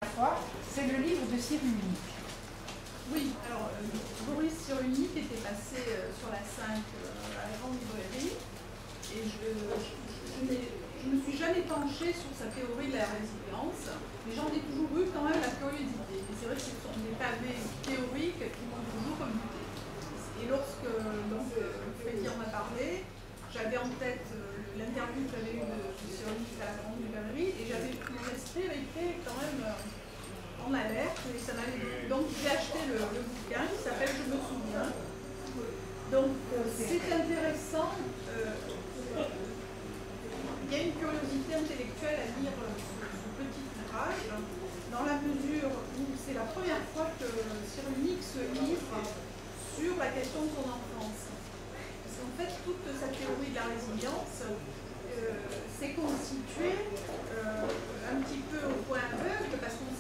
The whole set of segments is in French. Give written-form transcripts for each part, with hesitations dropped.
C'est le livre de Cyrulnik. Oui, alors Boris Cyrulnik était passé sur la 5 à la grande librairie et je ne suis jamais penchée sur sa théorie de la résilience, mais j'en ai toujours eu quand même la curiosité. Et c'est vrai que ce sont des pavés théoriques qui m'ont toujours rebuté. Et lorsque Freddy en a parlé, j'avais en tête l'interview que j'avais eue de Cyrulnik à la grande librairie et j'avais mon esprit été quand même en alerte et ça m'avait. Donc j'ai acheté le bouquin qui s'appelle Je me souviens. Donc c'est intéressant. Il y a une curiosité intellectuelle à lire ce petit ouvrage, dans la mesure où c'est la première fois que Cyrulnik se livre sur la question de son enfance. Parce qu'en fait, toute sa théorie de la résilience s'est constituée un petit peu au point aveugle, parce qu'on ne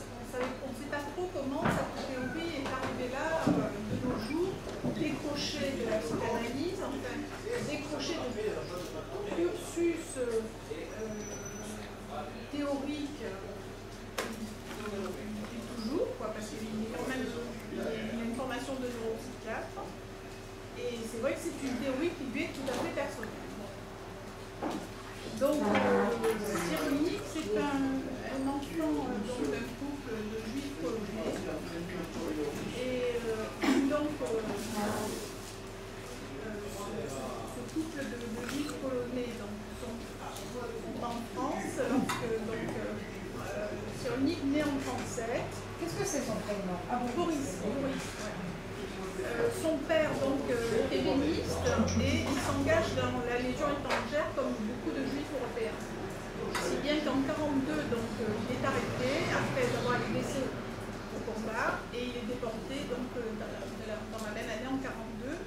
sait pas trop comment cette théorie est arrivée là de nos jours, décrochée de la psychanalyse, enfin, décrochée de tout cursus théorique depuis toujours, parce qu'il y a une formation de neuropsychiatre. Et c'est vrai que c'est une théorie qui lui est tout à fait personnelle. Donc, Cyrulnik, c'est un enfant d'un couple de juifs polonais. Et donc, ce couple de juifs polonais sont en France, lorsque Cyrulnik naît en 1937. Qu'est-ce que c'est son prénom? Boris. Son père est ébéniste et il s'engage dans la Légion étrangère comme beaucoup de juifs européens. Si bien qu'en 1942, il est arrêté après avoir été blessé au combat et il est déporté dans la même année en 1942.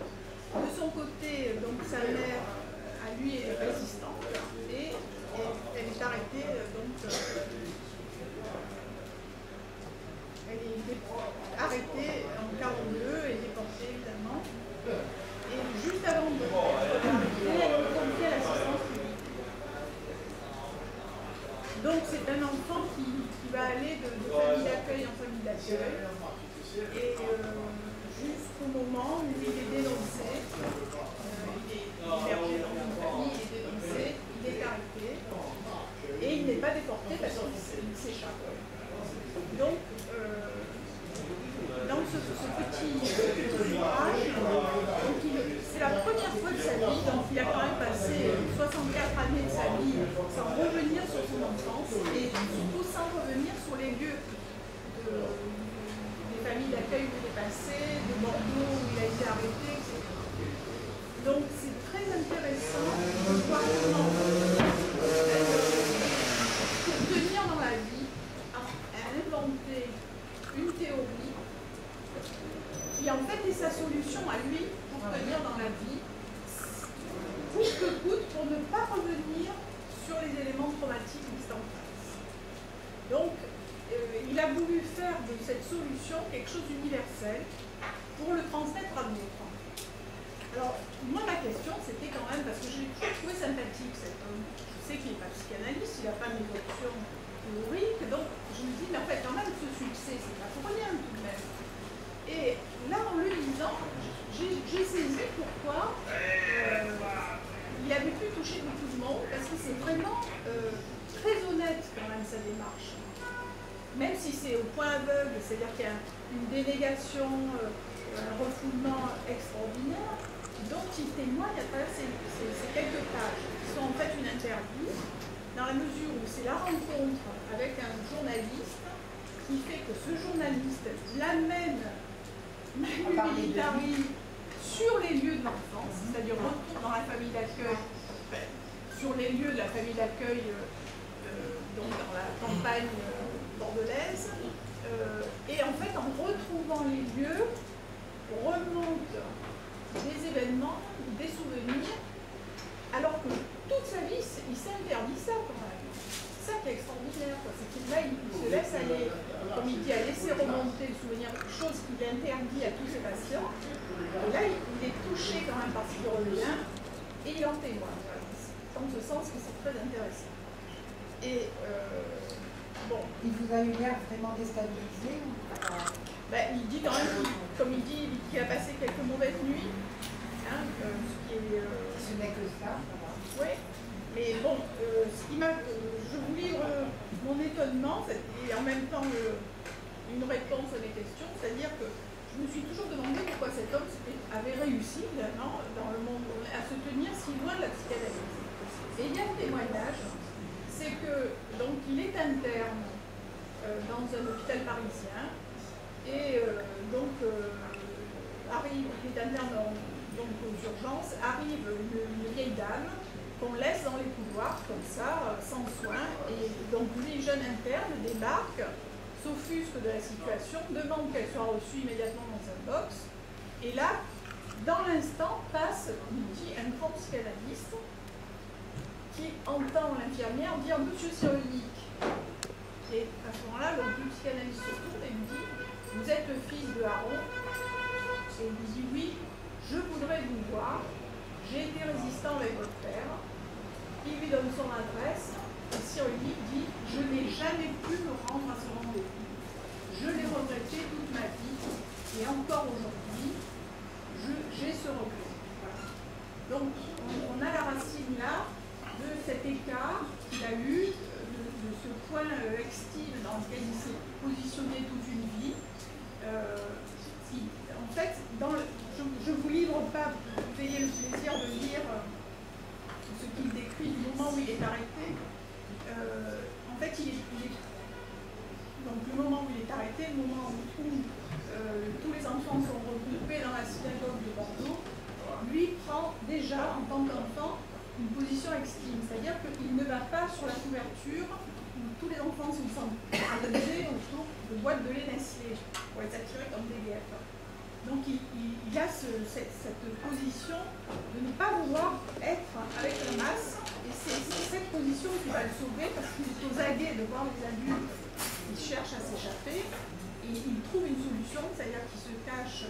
De son côté, sa mère à lui est résistante et elle est arrêtée elle est arrêtée en 1942 et déportée évidemment. Et juste avant de être arrêtée, elle est confiée à l'assistance publique. Donc c'est un enfant qui va aller de famille d'accueil en famille d'accueil. Et jusqu'au moment où il est dénoncé, il est hébergé dans une famille, il est dénoncé, il est arrêté. Et il n'est pas déporté parce qu'il s'échappe. Donc, dans ce petit ouvrage, c'est la première fois de sa vie, donc il a quand même passé 64 années de sa vie sans revenir sur son enfance et surtout sans revenir sur les lieux des familles d'accueil où il est passé, de Bordeaux où il a été arrêté, etc. Donc c'est très intéressant de voir comment pour tenir dans la vie, à inventer une théorie qui en fait est sa solution à lui pour tenir dans la vie, coûte que coûte, pour ne pas revenir sur les éléments traumatiques qui sont en face. Donc, il a voulu faire de cette solution quelque chose d'universel pour le transmettre à d'autres. Alors, moi, ma question, c'était quand même, parce que je l'ai toujours trouvé sympathique, cet homme. Je sais qu'il n'est pas psychanalyste, il n'a pas mes options théoriques, donc je me dis, mais en fait, quand même, ce succès, c'est pas pour rien, tout de même. Et là, en le lisant, j'ai saisi pourquoi il avait pu toucher beaucoup de monde, parce que c'est vraiment très honnête, quand même, sa démarche. Même si c'est au point aveugle, c'est-à-dire qu'il y a une délégation, un refoulement extraordinaire, dont il témoigne à travers ces quelques pages, qui sont en fait une interview, dans la mesure où c'est la rencontre avec un journaliste qui fait que ce journaliste l'amène Manu Militari sur les lieux de l'enfance, c'est-à-dire retour dans la famille d'accueil, sur les lieux de la famille d'accueil, donc dans la campagne bordelaise, et en fait en retrouvant les lieux, remonte des événements, des souvenirs, alors que toute sa vie, il s'interdit ça quand même. C'est ça qui est extraordinaire, c'est qu'il là, il se laisse aller, comme il dit, à laisser remonter le souvenir, chose qu'il interdit à tous ses patients. Et là, il est touché quand même par ce qui revient, et il en témoigne. Dans ce sens que c'est très intéressant. Et Bon. Il vous a eu l'air vraiment déstabilisé ou pas? Ben, il dit quand même, comme il dit, qu'il a passé quelques mauvaises nuits. Hein, ce qui est, Ce n'est que ça. Voilà. oui, mais bon, je vous livre mon étonnement et en même temps une réponse à mes questions, c'est-à-dire que je me suis toujours demandé pourquoi cet homme avait réussi finalement dans le monde à se tenir si loin de la psychanalyse. Et il y a un témoignage, c'est que donc il est interne dans un hôpital parisien et arrive, il est interne donc aux urgences, arrive une vieille dame qu'on laisse dans les couloirs comme ça, sans soin, et donc lui, jeune interne, débarque, s'offusque de la situation, demande qu'elle soit reçue immédiatement dans un box, et là, dans l'instant, passe, nous dit, un grand psychanalyste qui entend l'infirmière dire « Monsieur Cyrulnik ». Et à ce moment-là, le psychanalyste se tourne et lui dit « Vous êtes le fils de Aaron ?» Et il lui dit « Oui, je voudrais vous voir, j'ai été résistant avec votre père. » Il lui donne son adresse, et Cyrulnik dit « Je n'ai jamais pu me rendre à ce rendez-vous. Je l'ai regretté toute ma vie, et encore aujourd'hui, j'ai ce regret. » Voilà. Donc, on a la racine là de cet écart qu'il a eu, de ce point extime dans lequel il s'est positionné toute une vie. En fait, je ne vous livre pas, vous ayez le plaisir de lire ce qu'il décrit du moment où il est arrêté. En fait, donc le moment où il est arrêté, le moment où tous les enfants sont regroupés dans la synagogue de Bordeaux, lui prend déjà, en tant qu'enfant, une position extrême. C'est-à-dire qu'il ne va pas sur la couverture où tous les enfants sont organisés autour de boîtes de lait Nestlé pour les attirer comme des guêpes. Donc il a cette position de ne pas vouloir être avec la masse, et c'est cette position qui va le sauver parce qu'il est aux aguets de voir les adultes qui cherchent à s'échapper, et il trouve une solution, c'est-à-dire qu'il se cache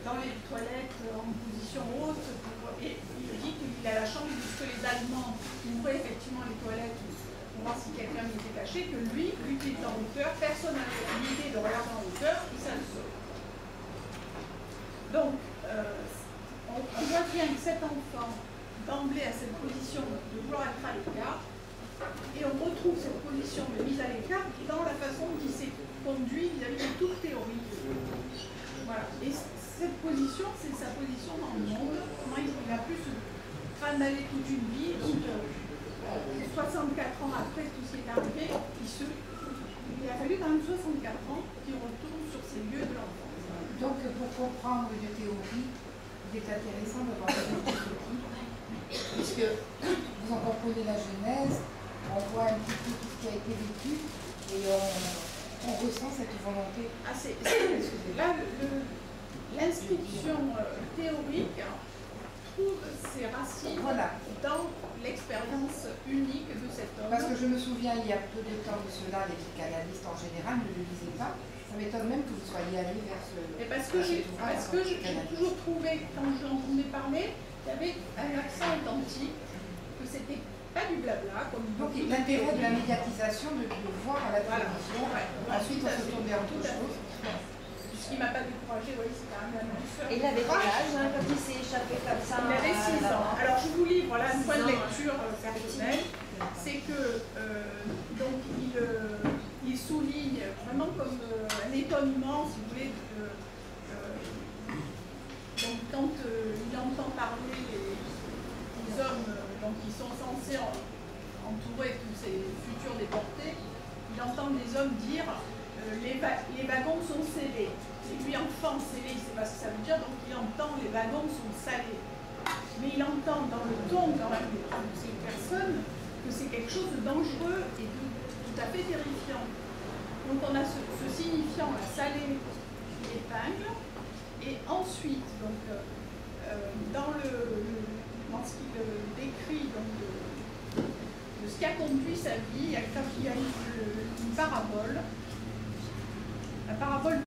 dans les toilettes en position haute, et il dit qu'il a la chance que les Allemands ouvraient effectivement les toilettes pour voir si quelqu'un y était caché, que lui qui est en hauteur, personne n'a l'idée de regarder en hauteur, et ça le sauve. Donc, on voit bien que cet enfant, d'emblée à cette position de vouloir être à l'écart, et on retrouve cette position de mise à l'écart dans la façon dont il s'est conduit vis-à-vis de toute théorie. Voilà. Et cette position, c'est sa position dans le monde, comment il a pu se trimballer toute une vie, donc 64 ans après tout ce qui est arrivé, il a fallu quand même 64 ans qu'il retourne sur ces lieux de l'enfance. Donc, pour comprendre une théorie, il est intéressant de voir le type, puisque vous en comprenez la genèse, on voit un petit peu tout ce qui a été vécu, et on ressent cette volonté. Là, l'inscription théorique trouve ses racines dans l'expérience unique de cet homme. Parce que je me souviens, il y a peu de temps de cela, les psychanalystes en général ne le lisaient pas. Ça m'étonne même que vous soyez allé vers ce... Et parce que j'ai toujours trouvé, quand je l'entendais parler, il y avait un accent authentique, que c'était pas du blabla. Donc l'intérêt de la médiatisation, de le voir à la télévision, ensuite on se tourne vers autre chose. Ce qui ne m'a pas découragé, oui, c'est quand même l'annonceur. Et il avait quel âge quand il s'est échappé comme ça? Il avait 6 ans. Alors je vous lis, voilà, un point de lecture personnel, c'est que donc il souligne vraiment comme un étonnement, si vous voulez, donc quand il entend parler les hommes donc, qui sont censés entourer tous ces futurs déportés, il entend des hommes dire les wagons sont scellés. Et lui, enfant, scellé, il ne sait pas ce que ça veut dire, donc il entend les wagons sont salés. Mais il entend dans le ton quand même de ces personnes que c'est quelque chose de dangereux et de tout à fait terrifiant. Donc on a ce signifiant, la salée qui épingle, et ensuite, donc, dans ce qu'il décrit donc, de ce qui a conduit sa vie, il y a une parabole. La parabole